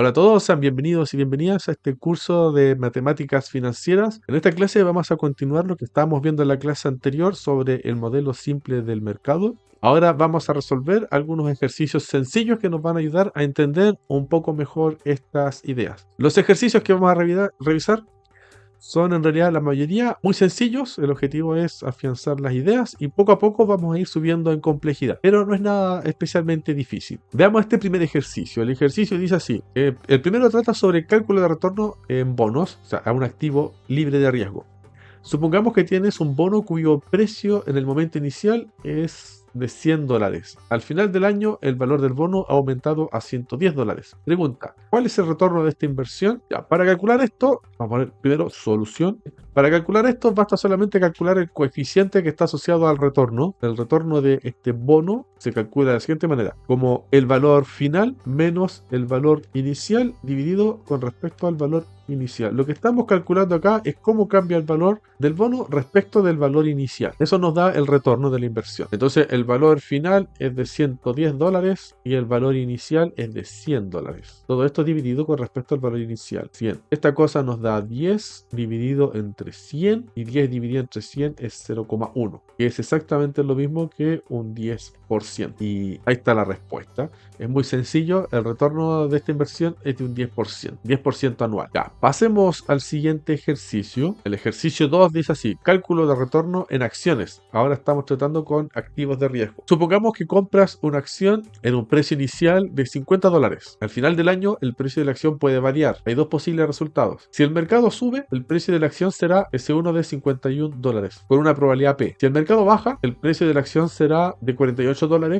Hola a todos, sean bienvenidos y bienvenidas a este curso de matemáticas financieras. En esta clase vamos a continuar lo que estábamos viendo en la clase anterior sobre el modelo simple del mercado. Ahora vamos a resolver algunos ejercicios sencillos que nos van a ayudar a entender un poco mejor estas ideas. Los ejercicios que vamos a revisar son en realidad la mayoría muy sencillos. El objetivo es afianzar las ideas y poco a poco vamos a ir subiendo en complejidad. Pero no es nada especialmente difícil. Veamos este primer ejercicio. El ejercicio dice así. El primero trata sobre el cálculo de retorno en bonos, o sea, a un activo libre de riesgo. Supongamos que tienes un bono cuyo precio en el momento inicial es de $100. Al final del año, el valor del bono ha aumentado a $110. Pregunta, ¿cuál es el retorno de esta inversión? Ya, para calcular esto, vamos a poner primero solución. Para calcular esto, basta solamente calcular el coeficiente que está asociado al retorno. El retorno de este bono se calcula de la siguiente manera, como el valor final menos el valor inicial dividido con respecto al valor inicial. Lo que estamos calculando acá es cómo cambia el valor del bono respecto del valor inicial. Eso nos da el retorno de la inversión. Entonces el valor final es de $110 y el valor inicial es de $100. Todo esto dividido con respecto al valor inicial, 100. Esta cosa nos da 10 dividido entre 100 y 10 dividido entre 100 es 0,1, que es exactamente lo mismo que un 10%. Y ahí está la respuesta. Es muy sencillo, el retorno de esta inversión es de un 10% anual. Ya, pasemos al siguiente ejercicio. El ejercicio 2 dice así, cálculo de retorno en acciones. Ahora estamos tratando con activos de riesgo. Supongamos que compras una acción en un precio inicial de $50. Al final del año, el precio de la acción puede variar. Hay dos posibles resultados. Si el mercado sube, el precio de la acción será S1 de $51 con una probabilidad P. Si el mercado baja, el precio de la acción será de $48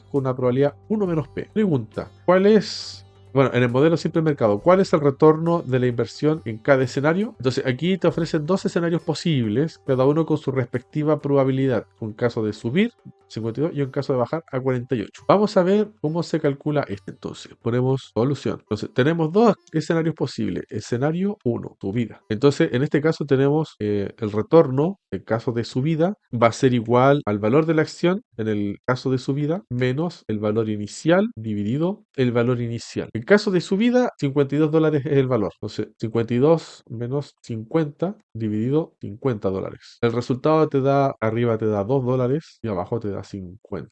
con una probabilidad 1 menos P. Pregunta, ¿cuál es bueno, en el modelo simple mercado, ¿cuál es el retorno de la inversión en cada escenario? Entonces aquí te ofrecen dos escenarios posibles, cada uno con su respectiva probabilidad. Un caso de subir, 52, y un caso de bajar a 48. Vamos a ver cómo se calcula este entonces. Ponemos solución. Entonces tenemos dos escenarios posibles. Escenario 1, subida. Entonces en este caso tenemos el retorno, en caso de subida, va a ser igual al valor de la acción, en el caso de subida, menos el valor inicial dividido el valor inicial. En caso de subida, $52 es el valor. Entonces, 52 menos 50 dividido $50. El resultado te da, arriba te da $2 y abajo te da $50.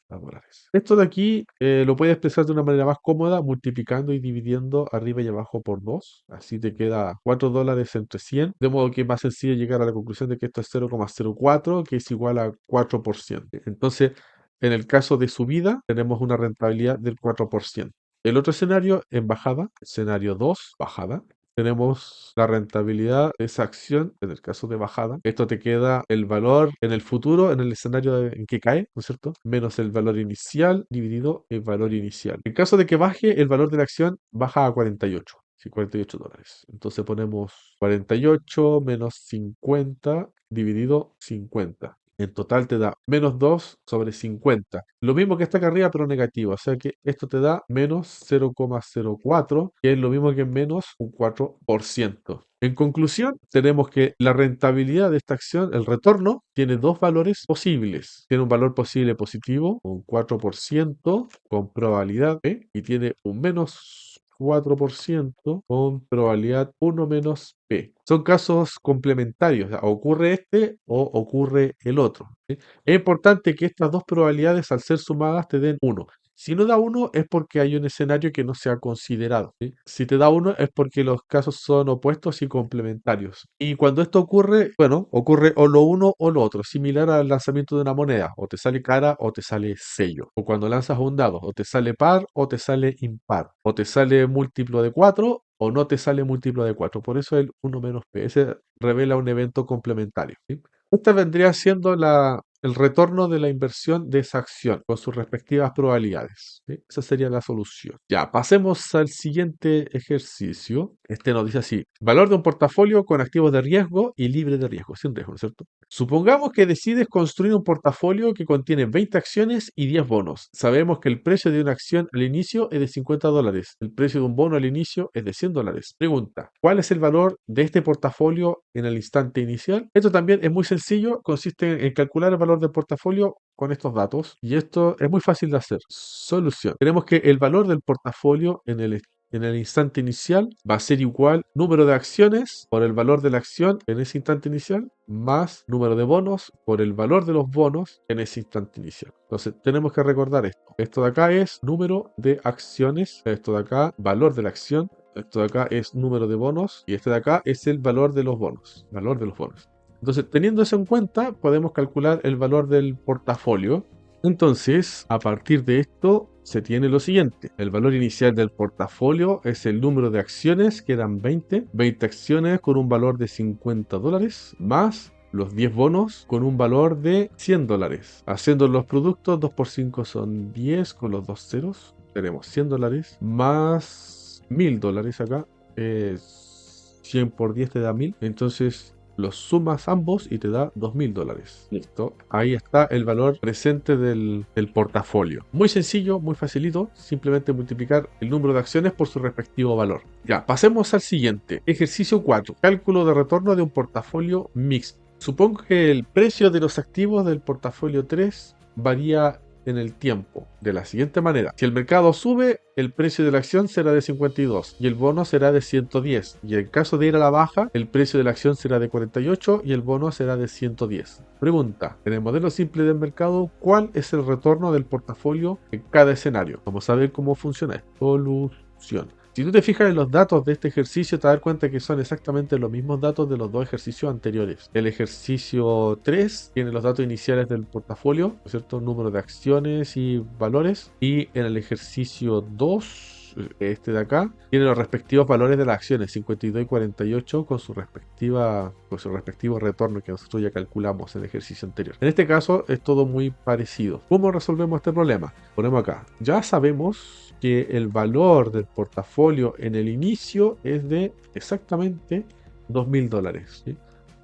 Esto de aquí lo puedes expresar de una manera más cómoda, multiplicando y dividiendo arriba y abajo por 2. Así te queda $4 entre 100. De modo que es más sencillo llegar a la conclusión de que esto es 0,04, que es igual a 4%. Entonces, en el caso de subida, tenemos una rentabilidad del 4%. El otro escenario en bajada, escenario 2, bajada, tenemos la rentabilidad de esa acción en el caso de bajada. Esto te queda el valor en el futuro, en el escenario en que cae, ¿no es cierto? Menos el valor inicial dividido el valor inicial. En caso de que baje, el valor de la acción baja a 48. Sí, $48. Entonces ponemos 48 menos 50 dividido 50. En total te da menos 2 sobre 50. Lo mismo que está acá arriba, pero negativo. O sea que esto te da menos 0,04, que es lo mismo que menos un 4%. En conclusión, tenemos que la rentabilidad de esta acción, el retorno, tiene dos valores posibles. Tiene un valor posible positivo, un 4% con probabilidad P, y tiene un menos 4% con probabilidad 1 menos P. Son casos complementarios, o sea, ocurre este o ocurre el otro, ¿sí? Es importante que estas dos probabilidades al ser sumadas te den 1. Si no da 1 es porque hay un escenario que no se ha considerado, ¿sí? Si te da 1 es porque los casos son opuestos y complementarios. Y cuando esto ocurre, bueno, ocurre o lo uno o lo otro, similar al lanzamiento de una moneda, o te sale cara o te sale sello. O cuando lanzas un dado, o te sale par o te sale impar, o te sale múltiplo de 4 o no te sale múltiplo de 4. Por eso el 1 menos P. Ese revela un evento complementario, ¿sí? Esta vendría siendo el retorno de la inversión de esa acción con sus respectivas probabilidades, ¿sí? Esa sería la solución. Ya, pasemos al siguiente ejercicio. Este nos dice así, valor de un portafolio con activos de riesgo y libre de riesgo, sin riesgo, ¿no es cierto? Supongamos que decides construir un portafolio que contiene 20 acciones y 10 bonos. Sabemos que el precio de una acción al inicio es de $50. El precio de un bono al inicio es de $100. Pregunta, ¿cuál es el valor de este portafolio en el instante inicial? Esto también es muy sencillo, consiste en calcular el valor del portafolio con estos datos y esto es muy fácil de hacer. Solución. Tenemos que el valor del portafolio en el en el instante inicial va a ser igual número de acciones por el valor de la acción en ese instante inicial, más número de bonos por el valor de los bonos en ese instante inicial. Entonces tenemos que recordar esto. Esto de acá es número de acciones, esto de acá valor de la acción, esto de acá es número de bonos y este de acá es el valor de los bonos. Valor de los bonos. Entonces, teniendo eso en cuenta, podemos calcular el valor del portafolio. Entonces, a partir de esto, se tiene lo siguiente. El valor inicial del portafolio es el número de acciones, que eran 20 acciones con un valor de $50, más los 10 bonos con un valor de $100. Haciendo los productos, 2 por 5 son 10 con los dos ceros. Tenemos $100 más $1000 acá. Es 100 por 10 te da 1000. Entonces los sumas ambos y te da $2000. Listo. Ahí está el valor presente del portafolio. Muy sencillo, muy facilito. Simplemente multiplicar el número de acciones por su respectivo valor. Ya, pasemos al siguiente. Ejercicio 4. Cálculo de retorno de un portafolio mixto. Supongo que el precio de los activos del portafolio 3 varía en el tiempo de la siguiente manera. Si el mercado sube, el precio de la acción será de 52 y el bono será de 110. Y en caso de ir a la baja, el precio de la acción será de 48 y el bono será de 110. Pregunta: en el modelo simple del mercado, ¿cuál es el retorno del portafolio en cada escenario? Vamos a ver cómo funciona esto. Solución. Si tú te fijas en los datos de este ejercicio, te das cuenta que son exactamente los mismos datos de los dos ejercicios anteriores. El ejercicio 3 tiene los datos iniciales del portafolio, ¿no es cierto? Número de acciones y valores. Y en el ejercicio 2, este de acá, tiene los respectivos valores de las acciones, 52 y 48, con su respectivo retorno que nosotros ya calculamos en el ejercicio anterior. En este caso es todo muy parecido. ¿Cómo resolvemos este problema? Ponemos acá. Ya sabemos que el valor del portafolio en el inicio es de exactamente $2000. ¿Sí?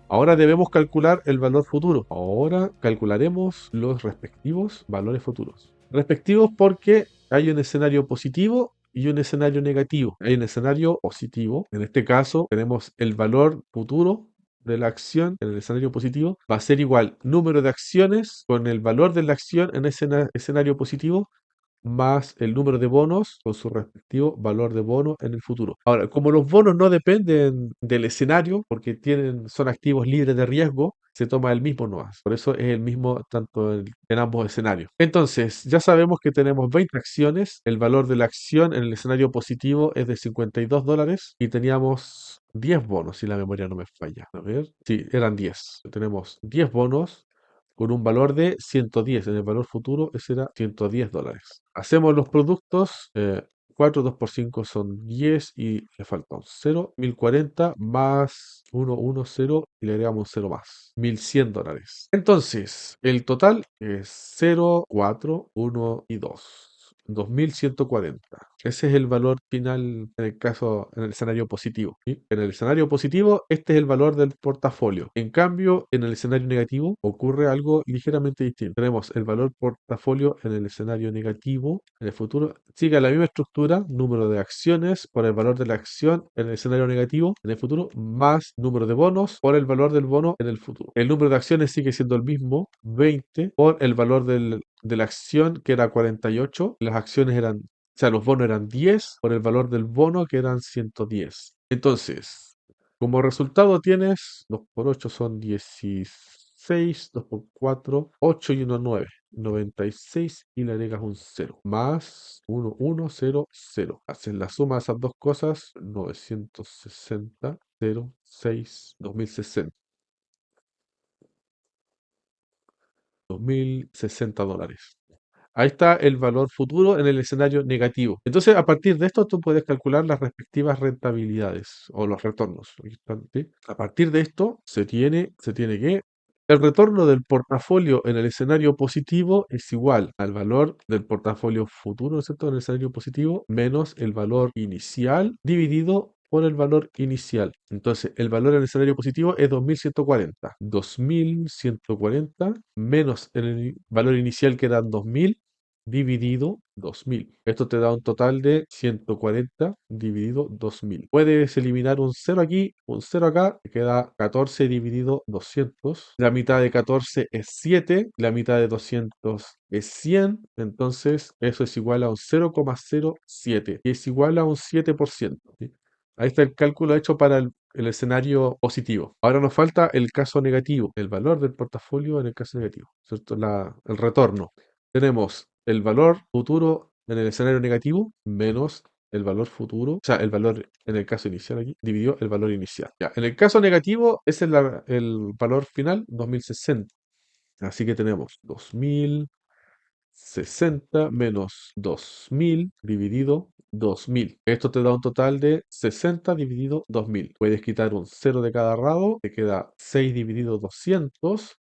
Ahora debemos calcular el valor futuro. Ahora calcularemos los respectivos valores futuros. Respectivos porque hay un escenario positivo y un escenario negativo. Hay un escenario positivo. En este caso tenemos el valor futuro de la acción en el escenario positivo. Va a ser igual número de acciones con el valor de la acción en ese escenario positivo más el número de bonos con su respectivo valor de bono en el futuro. Ahora, como los bonos no dependen del escenario, porque son activos libres de riesgo, se toma el mismo NOAS. Por eso es el mismo tanto en ambos escenarios. Entonces, ya sabemos que tenemos 20 acciones. El valor de la acción en el escenario positivo es de $52 y teníamos 10 bonos, si la memoria no me falla. A ver, sí, eran 10. Tenemos 10 bonos con un valor de 110. En el valor futuro, ese era $110. Hacemos los productos. 4, 2 por 5 son 10 y le falta un 0. 1040 más 1, 1, 0 y le agregamos un 0 más. $1100. Entonces, el total es 0, 4, 1 y 2. 2140. Ese es el valor final en el escenario positivo. ¿Sí? En el escenario positivo, este es el valor del portafolio. En cambio, en el escenario negativo ocurre algo ligeramente distinto. Tenemos el valor portafolio en el escenario negativo. En el futuro sigue la misma estructura, número de acciones por el valor de la acción en el escenario negativo en el futuro, más número de bonos por el valor del bono en el futuro. El número de acciones sigue siendo el mismo, 20, por el valor de la acción, que era 48. Las acciones eran, o sea, los bonos eran 10 por el valor del bono, que eran 110. Entonces, como resultado tienes 2 por 8 son 16, 2 por 4, 8 y 1, 9. 96 y le agregas un 0. Más 1, 1, 0, 0. Hacen la suma de esas dos cosas, 960, 0, 6, 2060. $2060. Ahí está el valor futuro en el escenario negativo. Entonces, a partir de esto, tú puedes calcular las respectivas rentabilidades o los retornos. Aquí están, ¿sí? A partir de esto, se tiene que el retorno del portafolio en el escenario positivo es igual al valor del portafolio futuro, ¿no es cierto? En el escenario positivo, menos el valor inicial dividido por el valor inicial. Entonces, el valor en el escenario positivo es 2140. 2140 menos el valor inicial, que eran 2000, dividido 2000. Esto te da un total de 140 dividido 2000. Puedes eliminar un 0 aquí, un 0 acá, te queda 14 dividido 200. La mitad de 14 es 7, la mitad de 200 es 100, entonces eso es igual a un 0,07, que es igual a un 7%. ¿Sí? Ahí está el cálculo hecho para el escenario positivo. Ahora nos falta el caso negativo, el valor del portafolio en el caso negativo, ¿cierto? El retorno. Tenemos el valor futuro en el escenario negativo menos el valor futuro, o sea, el valor en el caso inicial aquí, dividió el valor inicial. Ya, en el caso negativo, ese es el valor final, 2060. Así que tenemos 2060 menos 2000 dividido 2000. Esto te da un total de 60 dividido 2000. Puedes quitar un 0 de cada lado, te queda 6 dividido 200.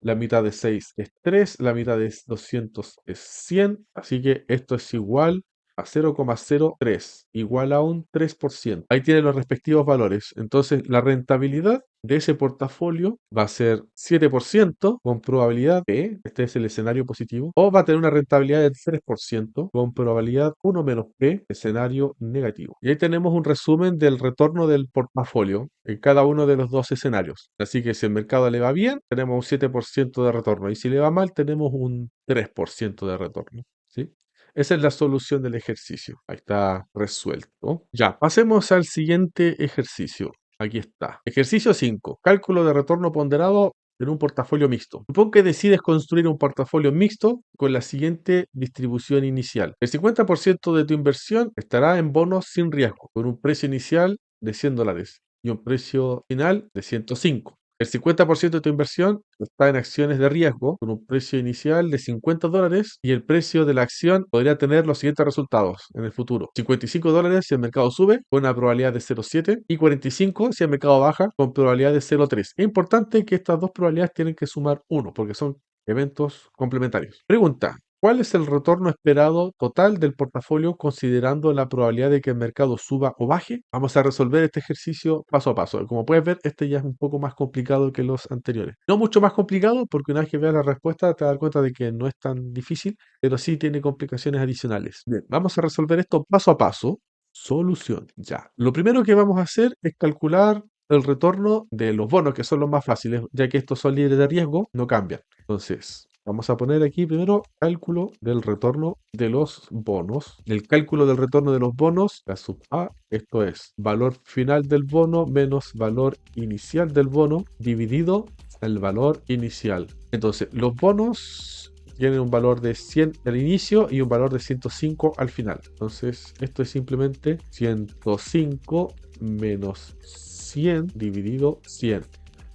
La mitad de 6 es 3, la mitad de 200 es 100, así que esto es igual a 0,03, igual a un 3%. Ahí tiene los respectivos valores. Entonces, la rentabilidad de ese portafolio va a ser 7% con probabilidad P, este es el escenario positivo, o va a tener una rentabilidad del 3% con probabilidad 1 menos P, escenario negativo. Y ahí tenemos un resumen del retorno del portafolio en cada uno de los dos escenarios. Así que si el mercado le va bien, tenemos un 7% de retorno, y si le va mal, tenemos un 3% de retorno. ¿Sí? Esa es la solución del ejercicio. Ahí está resuelto. Ya, pasemos al siguiente ejercicio. Aquí está. Ejercicio 5. Cálculo de retorno ponderado en un portafolio mixto. Supón que decides construir un portafolio mixto con la siguiente distribución inicial. El 50% de tu inversión estará en bonos sin riesgo, con un precio inicial de $100 y un precio final de 105. El 50% de tu inversión está en acciones de riesgo con un precio inicial de $50 y el precio de la acción podría tener los siguientes resultados en el futuro. $55 si el mercado sube con una probabilidad de 0,7 y 45 si el mercado baja con probabilidad de 0,3. Es importante que estas dos probabilidades tienen que sumar 1 porque son eventos complementarios. Pregunta. ¿Cuál es el retorno esperado total del portafolio considerando la probabilidad de que el mercado suba o baje? Vamos a resolver este ejercicio paso a paso. Como puedes ver, este ya es un poco más complicado que los anteriores. No mucho más complicado porque una vez que veas la respuesta te das cuenta de que no es tan difícil, pero sí tiene complicaciones adicionales. Bien, vamos a resolver esto paso a paso. Solución. Ya. Lo primero que vamos a hacer es calcular el retorno de los bonos, que son los más fáciles, ya que estos son libres de riesgo, no cambian. Entonces, vamos a poner aquí primero cálculo del retorno de los bonos. El cálculo del retorno de los bonos, la sub A, esto es valor final del bono menos valor inicial del bono dividido el valor inicial. Entonces, los bonos tienen un valor de 100 al inicio y un valor de 105 al final. Entonces, esto es simplemente 105 menos 100 dividido 100.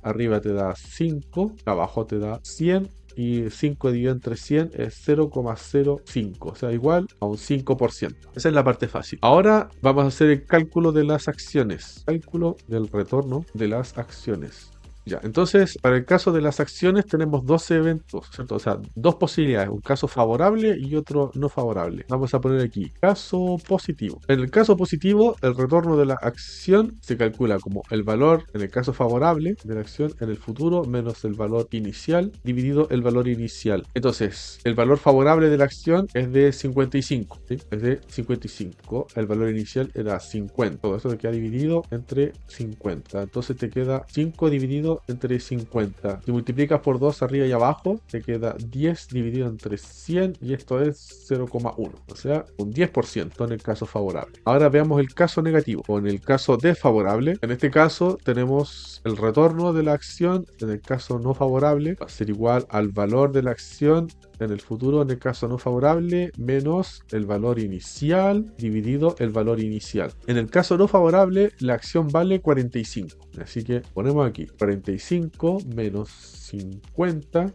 Arriba te da 5, abajo te da 100 y 5 dividido entre 100 es 0,05, o sea, igual a un 5%. Esa es la parte fácil. Ahora vamos a hacer el cálculo de las acciones. Cálculo del retorno de las acciones. Ya, entonces, para el caso de las acciones tenemos dos eventos, ¿cierto? O sea, dos posibilidades, un caso favorable y otro no favorable. Vamos a poner aquí, caso positivo. En el caso positivo, el retorno de la acción se calcula como el valor, en el caso favorable de la acción en el futuro, menos el valor inicial, dividido el valor inicial. Entonces, el valor favorable de la acción es de 55, ¿sí? Es de 55, el valor inicial era 50. Todo eso te queda dividido entre 50. Entonces te queda 5 dividido entre 50. Si multiplicas por 2 arriba y abajo, te queda 10 dividido entre 100 y esto es 0,1. O sea, un 10% en el caso favorable. Ahora veamos el caso negativo o en el caso desfavorable. En este caso tenemos el retorno de la acción. En el caso no favorable va a ser igual al valor de la acción en el futuro, en el caso no favorable, menos el valor inicial dividido el valor inicial. En el caso no favorable, la acción vale 45. Así que ponemos aquí 45 menos 50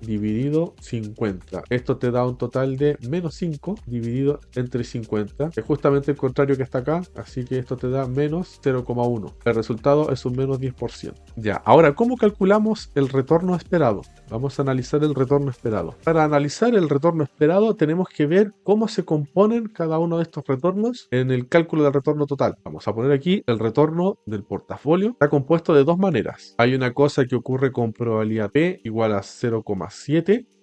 dividido 50. Esto te da un total de menos 5 dividido entre 50. Es justamente el contrario que está acá, así que esto te da menos 0,1. El resultado es un menos 10%. Ya, ahora, ¿cómo calculamos el retorno esperado? Vamos a analizar el retorno esperado. Para analizar el retorno esperado tenemos que ver cómo se componen cada uno de estos retornos en el cálculo del retorno total. Vamos a poner aquí el retorno del portafolio. Está compuesto de dos maneras. Hay una cosa que ocurre con probabilidad P igual a 0,7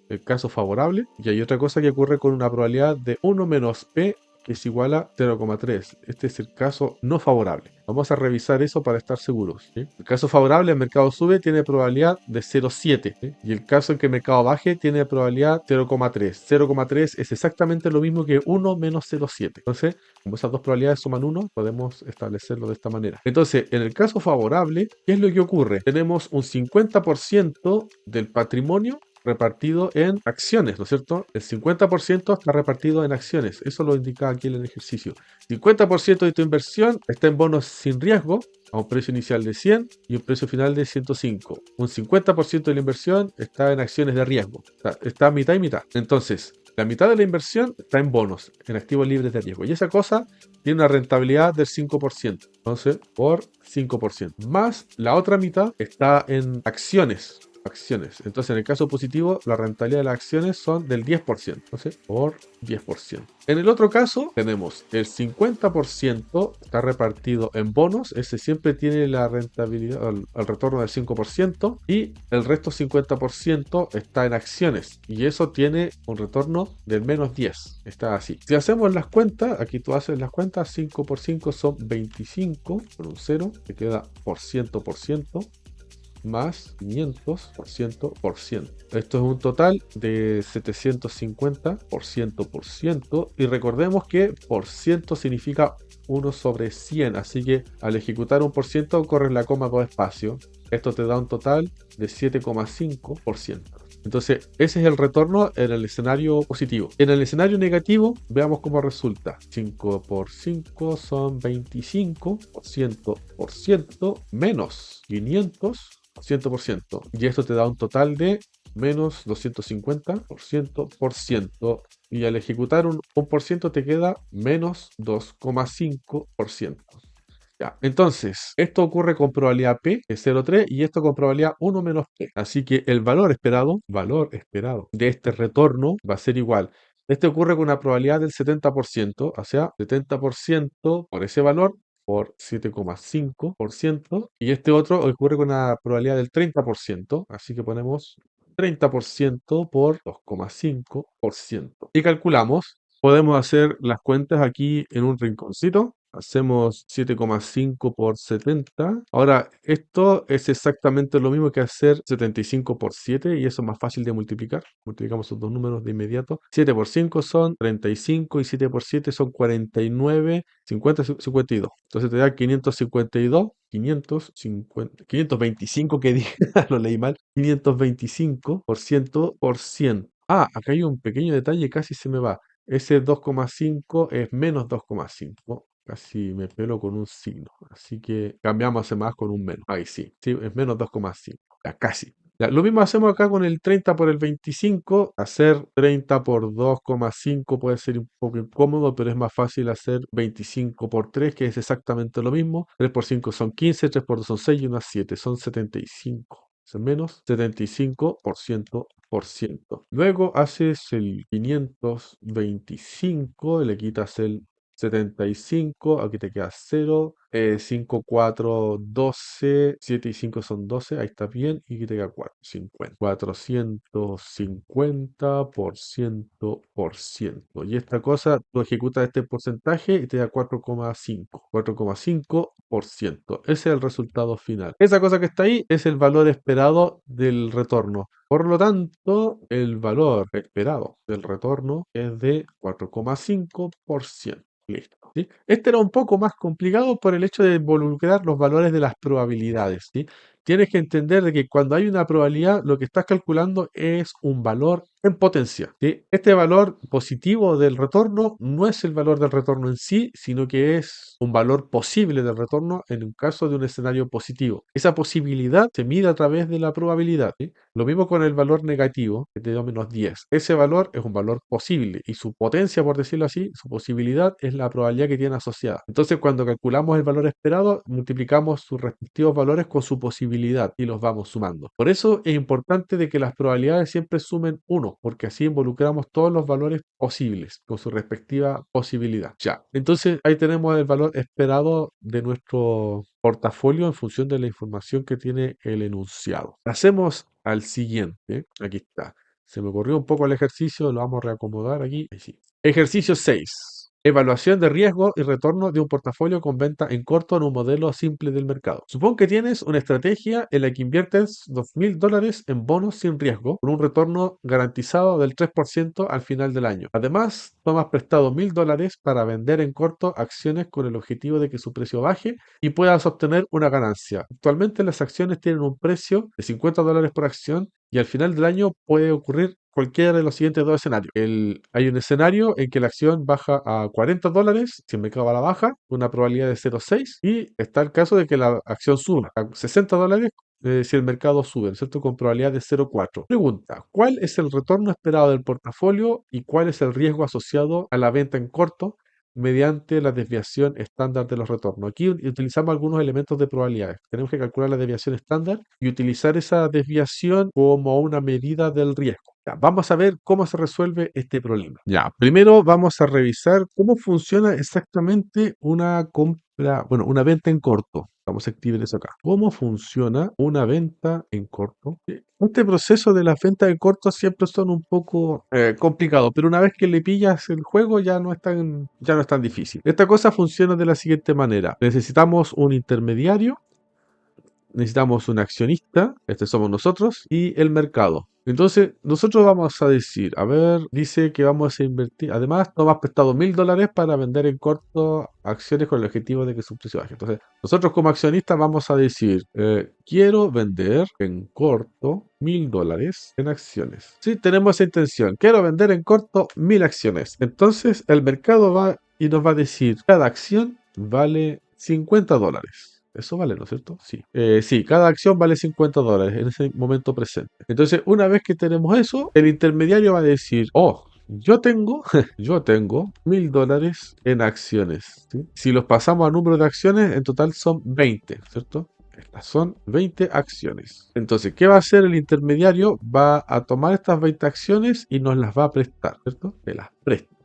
el caso favorable, y hay otra cosa que ocurre con una probabilidad de 1 menos P que es igual a 0,3. Este es el caso no favorable. Vamos a revisar eso para estar seguros, ¿sí? El caso favorable, el mercado sube, tiene probabilidad de 0,7, ¿sí? Y el caso en que el mercado baje tiene probabilidad 0,3. 0,3 es exactamente lo mismo que 1 menos 0,7. Entonces, como esas dos probabilidades suman 1, podemos establecerlo de esta manera. Entonces, en el caso favorable, ¿qué es lo que ocurre? Tenemos un 50% del patrimonio repartido en acciones, ¿no es cierto? El 50% está repartido en acciones. Eso lo indica aquí en el ejercicio. 50% de tu inversión está en bonos sin riesgo, a un precio inicial de 100 y un precio final de 105. Un 50% de la inversión está en acciones de riesgo. Está mitad y mitad. Entonces, la mitad de la inversión está en bonos, en activos libres de riesgo. Y esa cosa tiene una rentabilidad del 5%. Entonces, por 5%. Más la otra mitad está en acciones. Entonces, en el caso positivo, la rentabilidad de las acciones son del 10%. Entonces, por 10%. En el otro caso, tenemos el 50% está repartido en bonos. Ese siempre tiene la rentabilidad, el retorno del 5%. Y el resto 50% está en acciones. Y eso tiene un retorno del menos 10. Está así. Si hacemos las cuentas, aquí tú haces las cuentas, 5 por 5 son 25, por un 0, te queda por ciento más 500 por ciento. Esto es un total de 750 por ciento. Y recordemos que por ciento significa 1 sobre 100. Así que al ejecutar un por ciento corres la coma dos espacios. Esto te da un total de 7,5%. Entonces, ese es el retorno en el escenario positivo. En el escenario negativo, veamos cómo resulta. 5 por 5 son 25 por ciento menos 500 100%. Y esto te da un total de menos 250 por ciento. Y al ejecutar un por ciento te queda menos 2,5%. Ya, entonces, esto ocurre con probabilidad P, que es 0,3, y esto con probabilidad 1 menos P. Así que el valor esperado de este retorno va a ser igual. Este ocurre con una probabilidad del 70%, o sea, 70% por ese valor por 7,5%, y este otro ocurre con una probabilidad del 30%, así que ponemos 30% por 2,5%. Y calculamos, podemos hacer las cuentas aquí en un rinconcito. Hacemos 7,5 por 70. Ahora, esto es exactamente lo mismo que hacer 75 por 7 y eso es más fácil de multiplicar. Multiplicamos esos dos números de inmediato. 7 por 5 son 35 y 7 por 7 son 49, 50, 52. Entonces te da 552, 525 que dije, lo leí mal, 525%. Ah, acá hay un pequeño detalle, casi se me va. Ese 2,5 es menos 2,5. Casi me pelo con un signo. Así que cambiamos ese más con un menos. Ahí sí. Sí, es menos 2,5. Ya, casi. Ya, lo mismo hacemos acá con el 30 por el 25. Hacer 30 por 2,5 puede ser un poco incómodo, pero es más fácil hacer 25 por 3, que es exactamente lo mismo. 3 por 5 son 15, 3 por 2 son 6 y 1 es 7, son 75. Es menos 75%. Luego haces el 525, le quitas el 75, aquí te queda 0, 5, 4, 12, 7 y 5 son 12, ahí está bien, y aquí te queda 4, 50. 450%. Y esta cosa, tú ejecutas este porcentaje y te da 4,5. 4,5%. Ese es el resultado final. Esa cosa que está ahí es el valor esperado del retorno. Por lo tanto, el valor esperado del retorno es de 4,5%. Listo. ¿Sí? Este era un poco más complicado por el hecho de involucrar los valores de las probabilidades. ¿Sí? Tienes que entender de que cuando hay una probabilidad, lo que estás calculando es un valor en potencia. ¿Sí? Este valor positivo del retorno no es el valor del retorno en sí, sino que es un valor posible del retorno en un caso de un escenario positivo. Esa posibilidad se mide a través de la probabilidad. ¿Sí? Lo mismo con el valor negativo, que te da menos 10. Ese valor es un valor posible y su potencia, por decirlo así, su posibilidad es la probabilidad que tiene asociada. Entonces, cuando calculamos el valor esperado, multiplicamos sus respectivos valores con su posibilidad y los vamos sumando. Por eso es importante de que las probabilidades siempre sumen 1, porque así involucramos todos los valores posibles con su respectiva posibilidad. Ya, entonces ahí tenemos el valor esperado de nuestro portafolio en función de la información que tiene el enunciado. Hacemos al siguiente, aquí está. Se me ocurrió un poco el ejercicio, lo vamos a reacomodar aquí. Ahí sí. Ejercicio 6. Evaluación de riesgo y retorno de un portafolio con venta en corto en un modelo simple del mercado. Supón que tienes una estrategia en la que inviertes $2.000 en bonos sin riesgo, con un retorno garantizado del 3% al final del año. Además, tomas prestado $1.000 para vender en corto acciones con el objetivo de que su precio baje y puedas obtener una ganancia. Actualmente las acciones tienen un precio de $50 por acción y al final del año puede ocurrir cualquiera de los siguientes dos escenarios. Hay un escenario en que la acción baja a $40, si el mercado va a la baja, una probabilidad de 0,6, y está el caso de que la acción suba a $60 si el mercado sube, ¿no es cierto? Con probabilidad de 0,4. Pregunta, ¿cuál es el retorno esperado del portafolio y cuál es el riesgo asociado a la venta en corto mediante la desviación estándar de los retornos? Aquí utilizamos algunos elementos de probabilidades. Tenemos que calcular la desviación estándar y utilizar esa desviación como una medida del riesgo. Ya, vamos a ver cómo se resuelve este problema. Ya, primero vamos a revisar cómo funciona exactamente una compra, bueno, una venta en corto. Vamos a activar eso acá. ¿Cómo funciona una venta en corto? Este proceso de las ventas en corto siempre son un poco complicados, pero una vez que le pillas el juego ya no es tan difícil. Esta cosa funciona de la siguiente manera. Necesitamos un intermediario, necesitamos un accionista, este somos nosotros, y el mercado. Entonces, nosotros vamos a decir, a ver, dice que vamos a invertir, además, tomas prestado $1.000 para vender en corto acciones con el objetivo de que su precio baje. Entonces, nosotros como accionistas vamos a decir, quiero vender en corto $1.000 en acciones. Sí, tenemos esa intención, quiero vender en corto 1.000 acciones. Entonces, el mercado va y nos va a decir, cada acción vale $50. Eso vale, ¿no es cierto? Sí. Sí, cada acción vale $50 en ese momento presente. Entonces, una vez que tenemos eso, el intermediario va a decir, oh, yo tengo $1.000 en acciones. ¿Sí? Si los pasamos a número de acciones, en total son 20, ¿cierto? Estas son 20 acciones. Entonces, ¿qué va a hacer el intermediario? Va a tomar estas 20 acciones y nos las va a prestar, ¿cierto? Te las presta.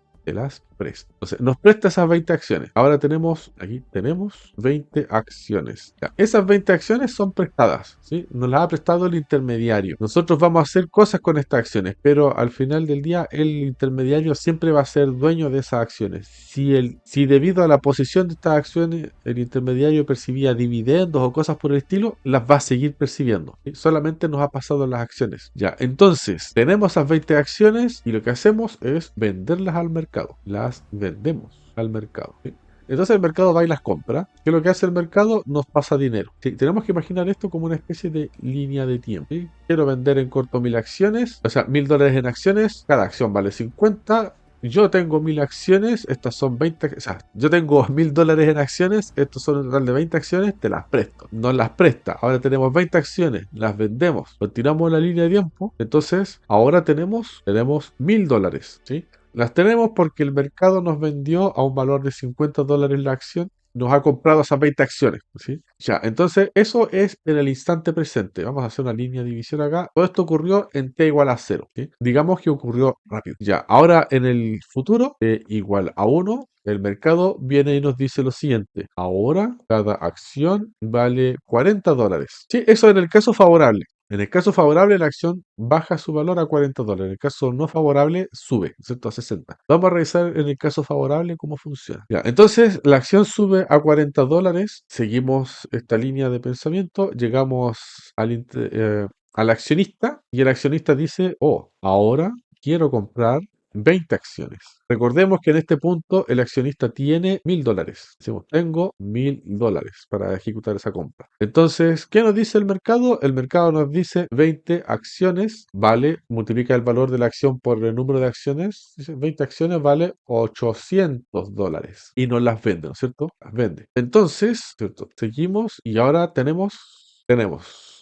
Entonces, nos presta esas 20 acciones. Ahora aquí tenemos 20 acciones. Ya, esas 20 acciones son prestadas, ¿sí? Nos las ha prestado el intermediario. Nosotros vamos a hacer cosas con estas acciones, pero al final del día el intermediario siempre va a ser dueño de esas acciones. Si debido a la posición de estas acciones el intermediario percibía dividendos o cosas por el estilo, las va a seguir percibiendo, ¿sí? Solamente nos ha pasado las acciones. Ya, entonces tenemos esas 20 acciones y lo que hacemos es venderlas al mercado. Las vendemos al mercado, ¿sí? Entonces el mercado va y las compra. ¿Qué es lo que hace el mercado? Nos pasa dinero, ¿sí? Tenemos que imaginar esto como una especie de línea de tiempo, ¿sí? Quiero vender en corto 1.000 acciones, o sea, $1.000 en acciones, cada acción vale 50. Yo tengo 1.000 acciones, estas son 20, o sea, yo tengo $1.000 en acciones, estos son un total de 20 acciones, te las presto. Nos las presta, ahora tenemos 20 acciones, las vendemos, continuamos la línea de tiempo, entonces ahora tenemos $1.000, ¿sí? Las tenemos porque el mercado nos vendió a un valor de $50 la acción, nos ha comprado esas 20 acciones, ¿sí? Ya, entonces eso es en el instante presente. Vamos a hacer una línea de división acá. Todo esto ocurrió en t igual a 0, ¿sí? Digamos que ocurrió rápido. Ya, ahora en el futuro, t igual a 1, el mercado viene y nos dice lo siguiente. Ahora cada acción vale $40. Sí, eso en el caso favorable. En el caso favorable, la acción baja su valor a $40. En el caso no favorable, sube, ¿cierto? A 60. Vamos a revisar en el caso favorable cómo funciona. Ya, entonces, la acción sube a $40. Seguimos esta línea de pensamiento. Llegamos al accionista y el accionista dice, oh, ahora quiero comprar 20 acciones. Recordemos que en este punto el accionista tiene $1.000. Decimos, tengo $1.000 para ejecutar esa compra. Entonces, ¿qué nos dice el mercado? El mercado nos dice 20 acciones vale, multiplica el valor de la acción por el número de acciones. Dice, 20 acciones vale $800. Y nos las vende, ¿no es cierto? Las vende. Entonces, ¿cierto? Seguimos y ahora tenemos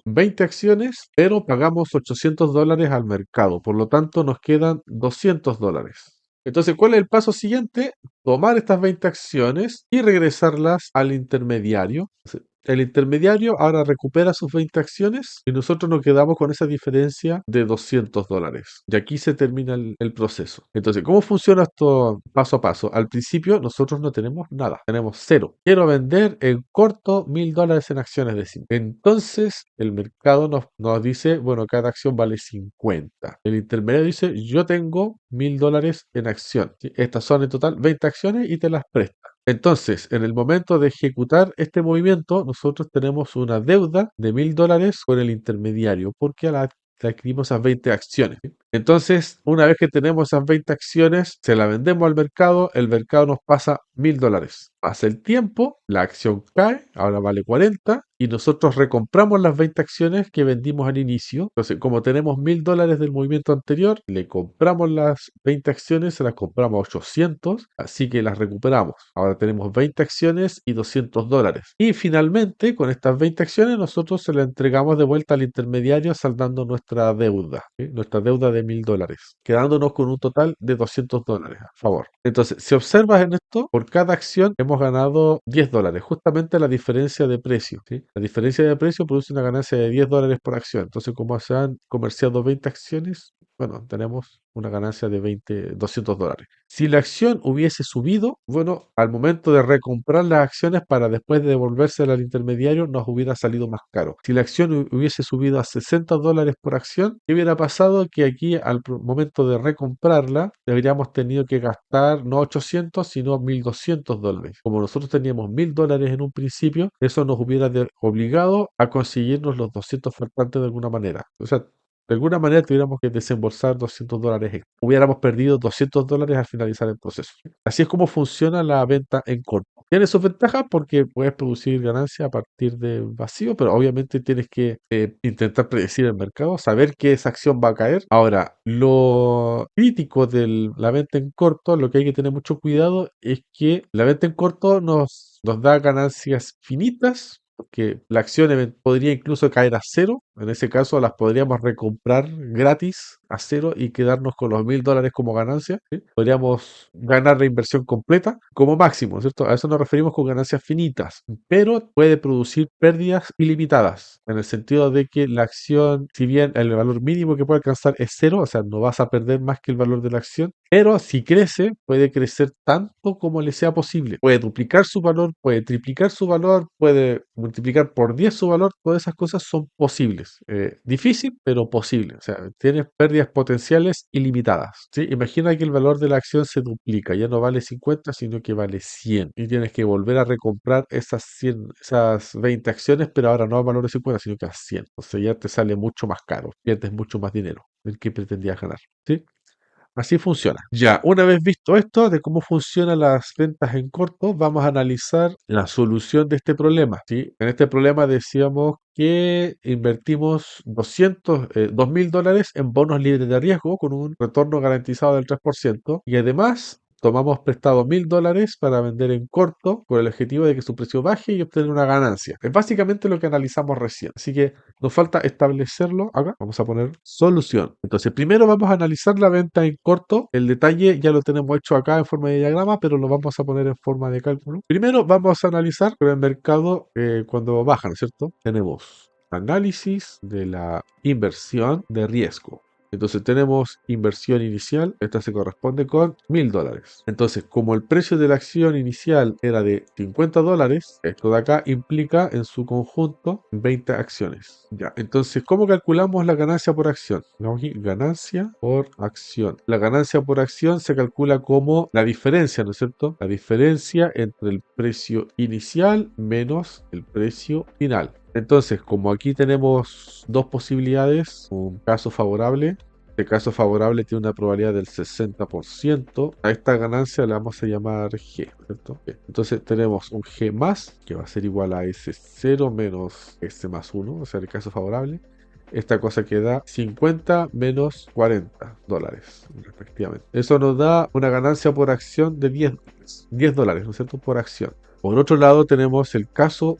20 acciones, pero pagamos $800 al mercado. Por lo tanto, nos quedan $200. Entonces, ¿cuál es el paso siguiente? Tomar estas 20 acciones y regresarlas al intermediario. El intermediario ahora recupera sus 20 acciones y nosotros nos quedamos con esa diferencia de $200. Y aquí se termina el proceso. Entonces, ¿cómo funciona esto paso a paso? Al principio nosotros no tenemos nada, tenemos cero. Quiero vender en corto $1000 en acciones de 5. Entonces, el mercado nos dice, bueno, cada acción vale 50. El intermediario dice, yo tengo $1000 en acción. ¿Sí? Estas son en total 20 acciones y te las presto. Entonces, en el momento de ejecutar este movimiento, nosotros tenemos una deuda de $1000 con el intermediario, porque le adquirimos esas 20 acciones. ¿Sí? Entonces, una vez que tenemos esas 20 acciones, se la vendemos al mercado, el mercado nos pasa $1000. Pasa el tiempo, la acción cae, ahora vale 40, y nosotros recompramos las 20 acciones que vendimos al inicio. Entonces, como tenemos $1000 del movimiento anterior, le compramos las 20 acciones, se las compramos a 800, así que las recuperamos. Ahora tenemos 20 acciones y $200. Y finalmente, con estas 20 acciones, nosotros se las entregamos de vuelta al intermediario, saldando nuestra deuda, ¿sí? Nuestra deuda de $1000, quedándonos con un total de $200 a favor. Entonces, si observas en esto, por cada acción hemos ganado $10, justamente la diferencia de precio, ¿sí? La diferencia de precio produce una ganancia de $10 por acción. Entonces, como se han comerciado 20 acciones, bueno, tenemos una ganancia de $200. Si la acción hubiese subido, bueno, al momento de recomprar las acciones para después de devolvérselas al intermediario, nos hubiera salido más caro. Si la acción hubiese subido a $60 por acción, ¿qué hubiera pasado? Que aquí al momento de recomprarla, habríamos tenido que gastar no 800, sino $1200. Como nosotros teníamos $1000 en un principio, eso nos hubiera obligado a conseguirnos los 200 faltantes de alguna manera. O sea, de alguna manera tuviéramos que desembolsar $200 extra. Hubiéramos perdido $200 al finalizar el proceso. Así es como funciona la venta en corto. Tiene sus ventajas porque puedes producir ganancias a partir de vacío, pero obviamente tienes que intentar predecir el mercado, saber que esa acción va a caer. Ahora, lo crítico de la venta en corto, lo que hay que tener mucho cuidado es que la venta en corto nos da ganancias finitas, porque la acción podría incluso caer a cero. En ese caso las podríamos recomprar gratis a cero y quedarnos con los $1000 como ganancia. ¿Sí? Podríamos ganar la inversión completa como máximo, ¿cierto? A eso nos referimos con ganancias finitas, pero puede producir pérdidas ilimitadas, en el sentido de que la acción, si bien el valor mínimo que puede alcanzar es cero, o sea, no vas a perder más que el valor de la acción, pero si crece, puede crecer tanto como le sea posible. Puede duplicar su valor, puede triplicar su valor, puede multiplicar por 10 su valor. Todas esas cosas son posibles. Difícil, pero posible. O sea, tienes pérdidas potenciales ilimitadas. ¿Sí? Imagina que el valor de la acción se duplica. Ya no vale 50, sino que vale 100. Y tienes que volver a recomprar esas 100, esas 20 acciones, pero ahora no al valor de 50, sino que a 100. O sea, ya te sale mucho más caro. Pierdes mucho más dinero del que pretendías ganar. ¿Sí? Así funciona. Ya, una vez visto esto de cómo funcionan las ventas en corto, vamos a analizar la solución de este problema. ¿Sí? En este problema decíamos que invertimos $2000 en bonos libres de riesgo con un retorno garantizado del 3%, y además tomamos prestado $1000 para vender en corto con el objetivo de que su precio baje y obtener una ganancia. Es básicamente lo que analizamos recién. Así que nos falta establecerlo acá. Vamos a poner solución. Entonces, primero vamos a analizar la venta en corto. El detalle ya lo tenemos hecho acá en forma de diagrama, pero lo vamos a poner en forma de cálculo. Primero vamos a analizar el mercado cuando baja, ¿no es cierto? Tenemos análisis de la inversión de riesgo. Entonces tenemos inversión inicial, esta se corresponde con $1000. Entonces, como el precio de la acción inicial era de $50, esto de acá implica en su conjunto 20 acciones. Ya, entonces, ¿cómo calculamos la ganancia por acción? Vamos aquí, ganancia por acción. La ganancia por acción se calcula como la diferencia, ¿no es cierto? La diferencia entre el precio inicial menos el precio final. Entonces, como aquí tenemos dos posibilidades, un caso favorable, este caso favorable tiene una probabilidad del 60%, a esta ganancia le vamos a llamar G, ¿cierto? Entonces tenemos un G más, que va a ser igual a S0 menos S más 1, o sea, el caso favorable. Esta cosa que da 50 menos $40, respectivamente. Eso nos da una ganancia por acción de $10, ¿no es cierto? Por acción. Por otro lado tenemos el caso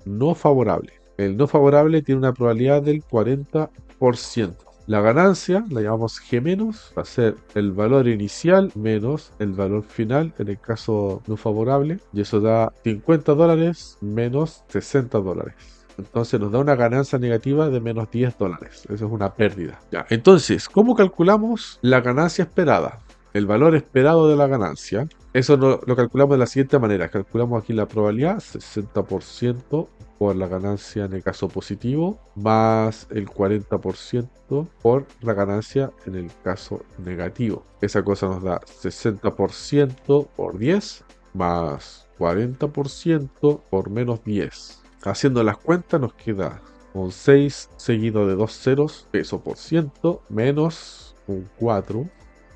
no favorable. El no favorable tiene una probabilidad del 40%. La ganancia la llamamos G menos, va a ser el valor inicial menos el valor final en el caso no favorable, y eso da $50 menos $60. Entonces nos da una ganancia negativa de menos $10. Eso es una pérdida. Ya, entonces, ¿cómo calculamos la ganancia esperada? El valor esperado de la ganancia. Eso lo calculamos de la siguiente manera. Calculamos aquí la probabilidad, 60% por la ganancia en el caso positivo, más el 40% por la ganancia en el caso negativo. Esa cosa nos da 60% por 10 más 40% por menos 10. Haciendo las cuentas nos queda un 6 seguido de dos ceros, peso por ciento, menos un 4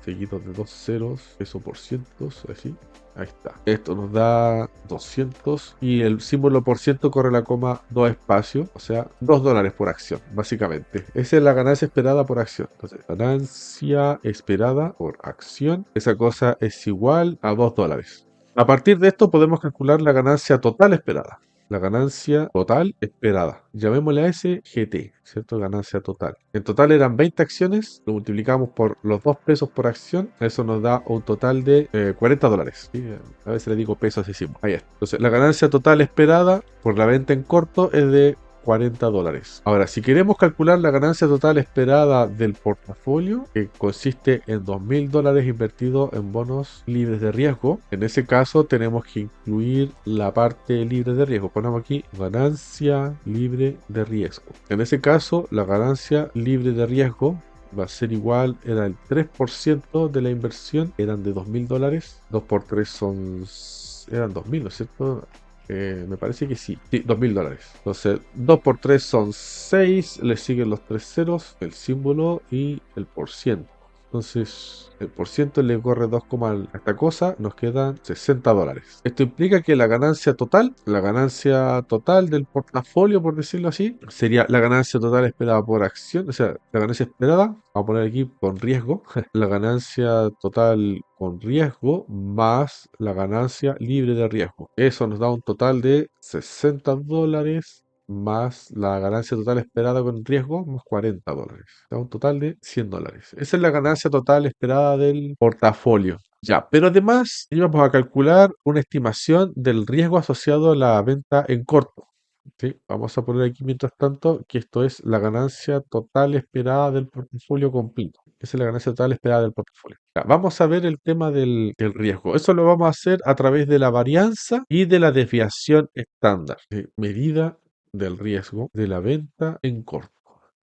seguido de dos ceros, peso por ciento, así. Ahí está. Esto nos da 200 y el símbolo por ciento corre la coma dos espacios, o sea, $2 por acción, básicamente. Esa es la ganancia esperada por acción. Entonces, ganancia esperada por acción, esa cosa es igual a $2. A partir de esto podemos calcular la ganancia total esperada. La ganancia total esperada. Llamémosle a ese GT, ¿cierto? Ganancia total. En total eran 20 acciones, lo multiplicamos por los 2 pesos por acción, eso nos da un total de $40. ¿Sí? A veces le digo pesos, decimos. Ahí está. Entonces, la ganancia total esperada por la venta en corto es de $40. Ahora, si queremos calcular la ganancia total esperada del portafolio, que consiste en $2.000 invertidos en bonos libres de riesgo, en ese caso tenemos que incluir la parte libre de riesgo. Ponemos aquí ganancia libre de riesgo. En ese caso, la ganancia libre de riesgo va a ser igual, era el 3% de la inversión, eran de $2.000. 2 por 3 eran 2.000, ¿no es cierto? Me parece que sí. Sí, $2.000. Entonces, 2 por 3 son 6. Le siguen los tres ceros, el símbolo y el por ciento. Entonces, el por ciento le corre 2, a esta cosa, nos quedan $60. Esto implica que la ganancia total del portafolio, por decirlo así, sería la ganancia total esperada por acción, o sea, la ganancia esperada, vamos a poner aquí con riesgo, la ganancia total con riesgo más la ganancia libre de riesgo. Eso nos da un total de $60 más la ganancia total esperada con riesgo, más $40. Da un total de $100. Esa es la ganancia total esperada del portafolio. Ya, pero además íbamos a calcular una estimación del riesgo asociado a la venta en corto. ¿Sí? Vamos a poner aquí mientras tanto que esto es la ganancia total esperada del portafolio completo. Esa es la ganancia total esperada del portafolio. Ya, vamos a ver el tema del riesgo. Eso lo vamos a hacer a través de la varianza y de la desviación estándar. Medida del riesgo de la venta en corto.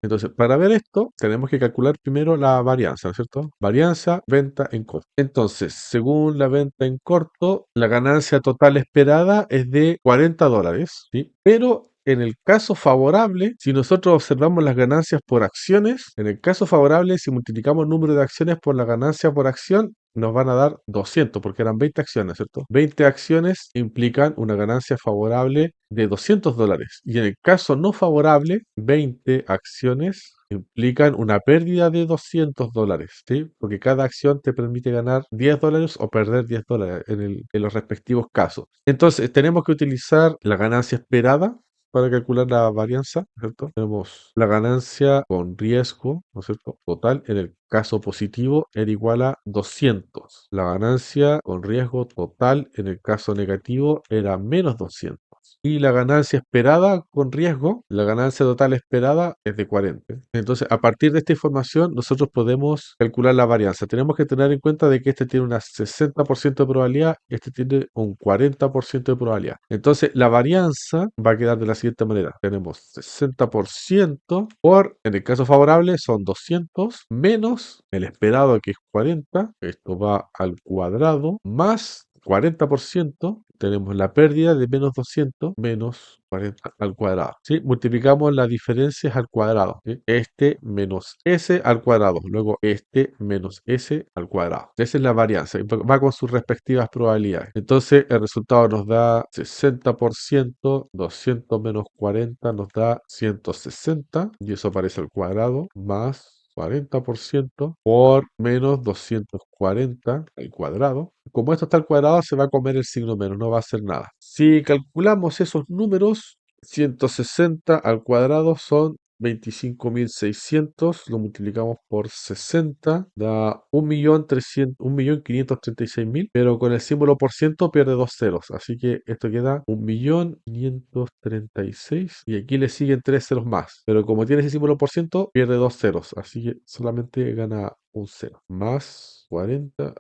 Entonces, para ver esto, tenemos que calcular primero la varianza, ¿no es cierto? Varianza, venta en corto. Entonces, según la venta en corto, la ganancia total esperada es de $40, ¿sí? Pero en el caso favorable, si nosotros observamos las ganancias por acciones, en el caso favorable, si multiplicamos el número de acciones por la ganancia por acción, nos van a dar 200, porque eran 20 acciones, ¿cierto? 20 acciones implican una ganancia favorable de $200. Y en el caso no favorable, 20 acciones implican una pérdida de $200, ¿sí? Porque cada acción te permite ganar $10 o perder $10 en los respectivos casos. Entonces, tenemos que utilizar la ganancia esperada para calcular la varianza, ¿cierto? Tenemos la ganancia con riesgo, ¿no es cierto? Total, en el caso positivo, era igual a 200. La ganancia con riesgo total, en el caso negativo, era menos 200. Y la ganancia esperada con riesgo, la ganancia total esperada es de 40. Entonces, a partir de esta información, nosotros podemos calcular la varianza. Tenemos que tener en cuenta de que este tiene un 60% de probabilidad, este tiene un 40% de probabilidad. Entonces, la varianza va a quedar de la siguiente manera. Tenemos 60% por, en el caso favorable, son 200 menos el esperado, que es 40. Esto va al cuadrado más 40%, tenemos la pérdida de menos 200 menos 40 al cuadrado. ¿Sí? Multiplicamos las diferencias al cuadrado. ¿Sí? Este menos s al cuadrado. Luego este menos s al cuadrado. Esa es la varianza. Va con sus respectivas probabilidades. Entonces el resultado nos da 60%. 200 menos 40 nos da 160. Y eso aparece al cuadrado. Más 40% por menos 240 al cuadrado. Como esto está al cuadrado, se va a comer el signo menos, no va a hacer nada. Si calculamos esos números, 160 al cuadrado son 25.600 lo multiplicamos por 60, da 1.536.000, pero con el símbolo por ciento pierde dos ceros, así que esto queda 1.536 y aquí le siguen tres ceros más, pero como tiene ese símbolo por ciento pierde dos ceros, así que solamente gana un cero, más 40,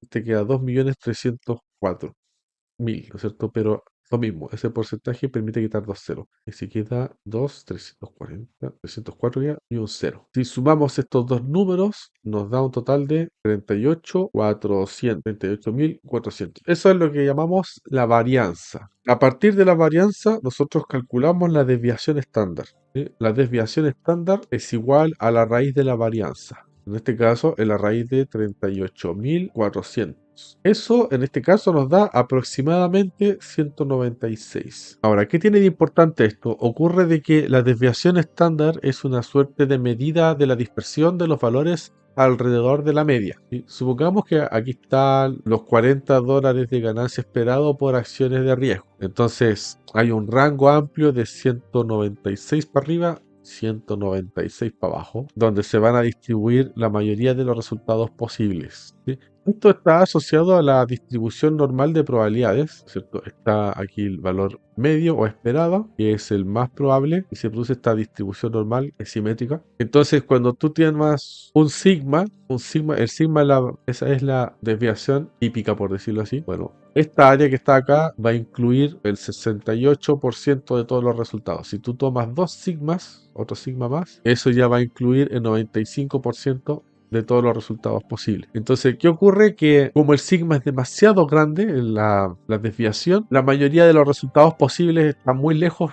te queda 2.304.000, ¿no es cierto? Pero lo mismo, ese porcentaje permite quitar dos ceros. Y si queda 2, 340, 304 ya, y un cero. Si sumamos estos dos números, nos da un total de 38.400. Eso es lo que llamamos la varianza. A partir de la varianza, nosotros calculamos la desviación estándar. ¿Sí? La desviación estándar es igual a la raíz de la varianza. En este caso, es la raíz de 38.400. Eso en este caso nos da aproximadamente 196. Ahora, ¿qué tiene de importante esto? Ocurre de que la desviación estándar es una suerte de medida de la dispersión de los valores alrededor de la media. ¿Sí? Supongamos que aquí están los $40 de ganancia esperado por acciones de riesgo. Entonces, hay un rango amplio de 196 para arriba, 196 para abajo, donde se van a distribuir la mayoría de los resultados posibles. ¿Sí? Esto está asociado a la distribución normal de probabilidades, ¿cierto? Está aquí el valor medio o esperado, que es el más probable, y se produce esta distribución normal simétrica. Entonces, cuando tú tienes el sigma esa es la desviación típica, por decirlo así. Bueno, esta área que está acá va a incluir el 68% de todos los resultados. Si tú tomas dos sigmas, otro sigma más, eso ya va a incluir el 95% de todos los resultados posibles. Entonces, ¿qué ocurre? Que como el sigma es demasiado grande, la desviación, la mayoría de los resultados posibles están muy lejos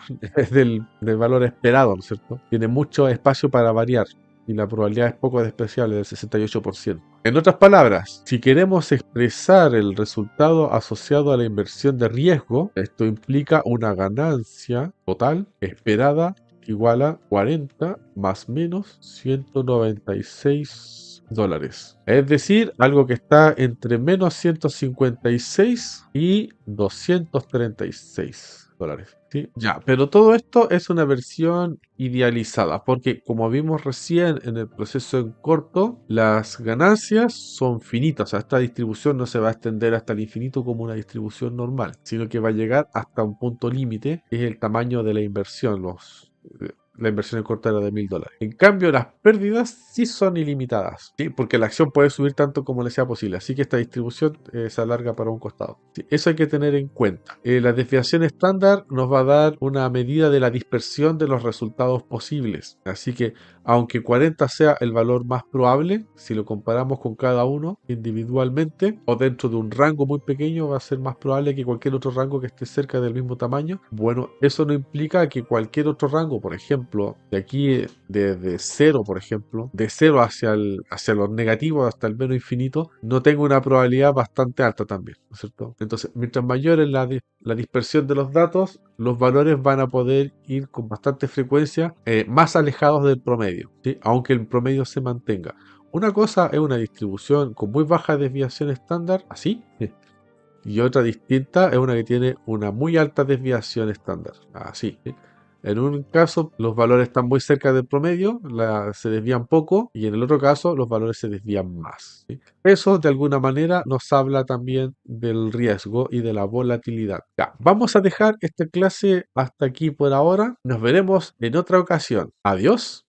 del valor esperado, ¿no es cierto? Tiene mucho espacio para variar y la probabilidad es poco despreciable, del 68%. En otras palabras, si queremos expresar el resultado asociado a la inversión de riesgo, esto implica una ganancia total esperada igual a 40 más menos 196 dólares. Es decir, algo que está entre menos 156 y 236 dólares. ¿Sí? Ya, pero todo esto es una versión idealizada, porque como vimos recién en el proceso en corto, las ganancias son finitas. O sea, esta distribución no se va a extender hasta el infinito como una distribución normal, sino que va a llegar hasta un punto límite, que es el tamaño de la inversión, la inversión en corto era de $1.000. En cambio, las pérdidas sí son ilimitadas, ¿sí? Porque la acción puede subir tanto como le sea posible. Así que esta distribución se alarga para un costado. ¿Sí? Eso hay que tener en cuenta. La desviación estándar nos va a dar una medida de la dispersión de los resultados posibles. Así que, aunque 40 sea el valor más probable, si lo comparamos con cada uno individualmente o dentro de un rango muy pequeño, va a ser más probable que cualquier otro rango que esté cerca del mismo tamaño. Bueno, eso no implica que cualquier otro rango, por ejemplo, de aquí, desde cero, por ejemplo, de cero hacia los negativos hasta el menos infinito, no tenga una probabilidad bastante alta también, ¿no es cierto? Entonces, mientras mayor es la dispersión de los datos, los valores van a poder ir con bastante frecuencia más alejados del promedio, ¿sí? Aunque el promedio se mantenga. Una cosa es una distribución con muy baja desviación estándar, así, y otra distinta es una que tiene una muy alta desviación estándar, así. ¿Sí? En un caso, los valores están muy cerca del promedio, se desvían poco, y en el otro caso, los valores se desvían más. ¿Sí? Eso, de alguna manera, nos habla también del riesgo y de la volatilidad. Ya, vamos a dejar esta clase hasta aquí por ahora. Nos veremos en otra ocasión. Adiós.